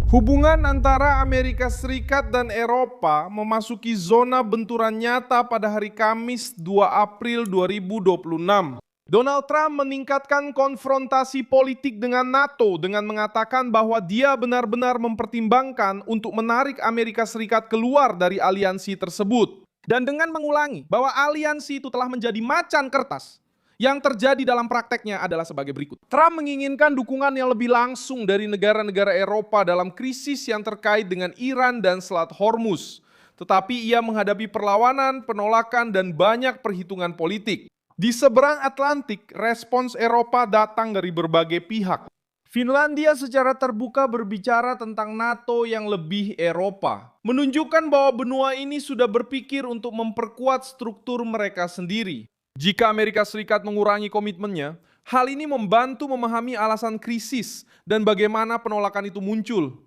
Hubungan antara Amerika Serikat dan Eropa memasuki zona benturan nyata pada hari Kamis 2 April 2026. Donald Trump meningkatkan konfrontasi politik dengan NATO dengan mengatakan bahwa dia benar-benar mempertimbangkan untuk menarik Amerika Serikat keluar dari aliansi tersebut. Dan dengan mengulangi bahwa aliansi itu telah menjadi macan kertas. Yang terjadi dalam prakteknya adalah sebagai berikut. Trump menginginkan dukungan yang lebih langsung dari negara-negara Eropa dalam krisis yang terkait dengan Iran dan Selat Hormuz. Tetapi ia menghadapi perlawanan, penolakan, dan banyak perhitungan politik. Di seberang Atlantik, respons Eropa datang dari berbagai pihak. Finlandia secara terbuka berbicara tentang NATO yang lebih Eropa, menunjukkan bahwa benua ini sudah berpikir untuk memperkuat struktur mereka sendiri. Jika Amerika Serikat mengurangi komitmennya, hal ini membantu memahami alasan krisis dan bagaimana penolakan itu muncul.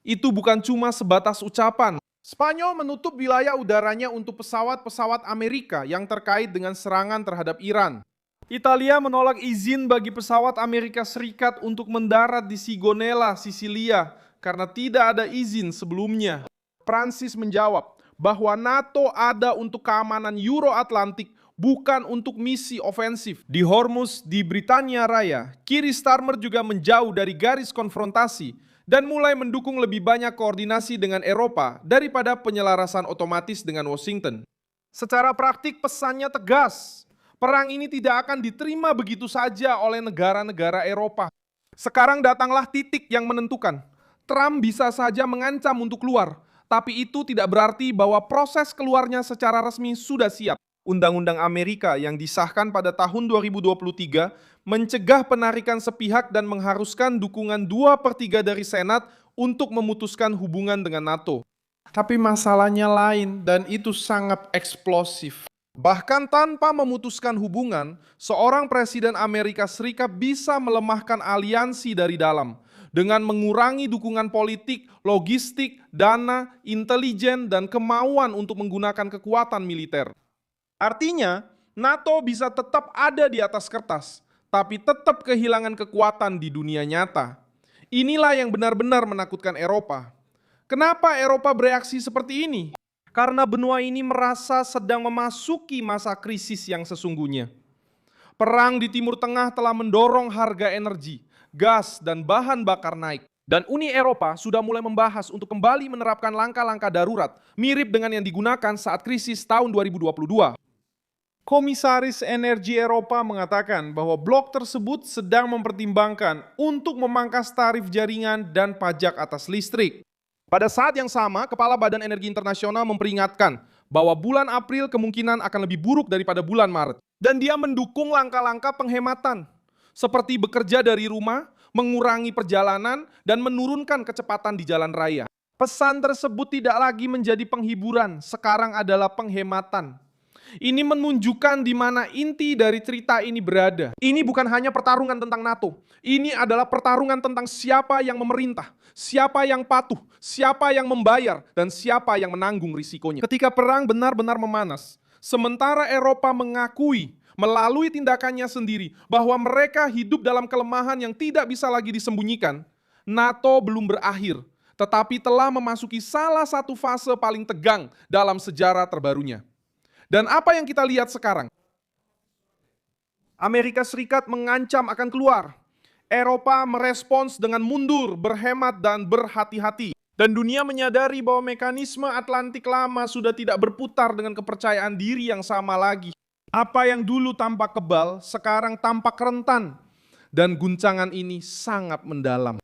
Itu bukan cuma sebatas ucapan. Spanyol menutup wilayah udaranya untuk pesawat-pesawat Amerika yang terkait dengan serangan terhadap Iran. Italia menolak izin bagi pesawat Amerika Serikat untuk mendarat di Sigonella, Sisilia, karena tidak ada izin sebelumnya. Prancis menjawab bahwa NATO ada untuk keamanan Euro-Atlantik, bukan untuk misi ofensif. Di Hormuz, di Britania Raya, Keir Starmer juga menjauh dari garis konfrontasi dan mulai mendukung lebih banyak koordinasi dengan Eropa daripada penyelarasan otomatis dengan Washington. Secara praktik pesannya tegas, perang ini tidak akan diterima begitu saja oleh negara-negara Eropa. Sekarang datanglah titik yang menentukan. Trump bisa saja mengancam untuk keluar, tapi itu tidak berarti bahwa proses keluarnya secara resmi sudah siap. Undang-undang Amerika yang disahkan pada tahun 2023 mencegah penarikan sepihak dan mengharuskan dukungan 2/3 dari Senat untuk memutuskan hubungan dengan NATO. Tapi masalahnya lain dan itu sangat eksplosif. Bahkan tanpa memutuskan hubungan, seorang presiden Amerika Serikat bisa melemahkan aliansi dari dalam dengan mengurangi dukungan politik, logistik, dana, intelijen, dan kemauan untuk menggunakan kekuatan militer. Artinya, NATO bisa tetap ada di atas kertas, tapi tetap kehilangan kekuatan di dunia nyata. Inilah yang benar-benar menakutkan Eropa. Kenapa Eropa bereaksi seperti ini? Karena benua ini merasa sedang memasuki masa krisis yang sesungguhnya. Perang di Timur Tengah telah mendorong harga energi, gas, dan bahan bakar naik. Dan Uni Eropa sudah mulai membahas untuk kembali menerapkan langkah-langkah darurat, mirip dengan yang digunakan saat krisis tahun 2022. Komisaris Energi Eropa mengatakan bahwa blok tersebut sedang mempertimbangkan untuk memangkas tarif jaringan dan pajak atas listrik. Pada saat yang sama, Kepala Badan Energi Internasional memperingatkan bahwa bulan April kemungkinan akan lebih buruk daripada bulan Maret. Dan dia mendukung langkah-langkah penghematan, seperti bekerja dari rumah, mengurangi perjalanan, dan menurunkan kecepatan di jalan raya. Pesan tersebut tidak lagi menjadi penghiburan, sekarang adalah penghematan. Ini menunjukkan di mana inti dari cerita ini berada. Ini bukan hanya pertarungan tentang NATO. Ini adalah pertarungan tentang siapa yang memerintah, siapa yang patuh, siapa yang membayar, dan siapa yang menanggung risikonya. Ketika perang benar-benar memanas, sementara Eropa mengakui melalui tindakannya sendiri bahwa mereka hidup dalam kelemahan yang tidak bisa lagi disembunyikan, NATO belum berakhir, tetapi telah memasuki salah satu fase paling tegang dalam sejarah terbarunya. Dan apa yang kita lihat sekarang? Amerika Serikat mengancam akan keluar. Eropa merespons dengan mundur, berhemat, dan berhati-hati. Dan dunia menyadari bahwa mekanisme Atlantik lama sudah tidak berputar dengan kepercayaan diri yang sama lagi. Apa yang dulu tampak kebal, sekarang tampak rentan. Dan guncangan ini sangat mendalam.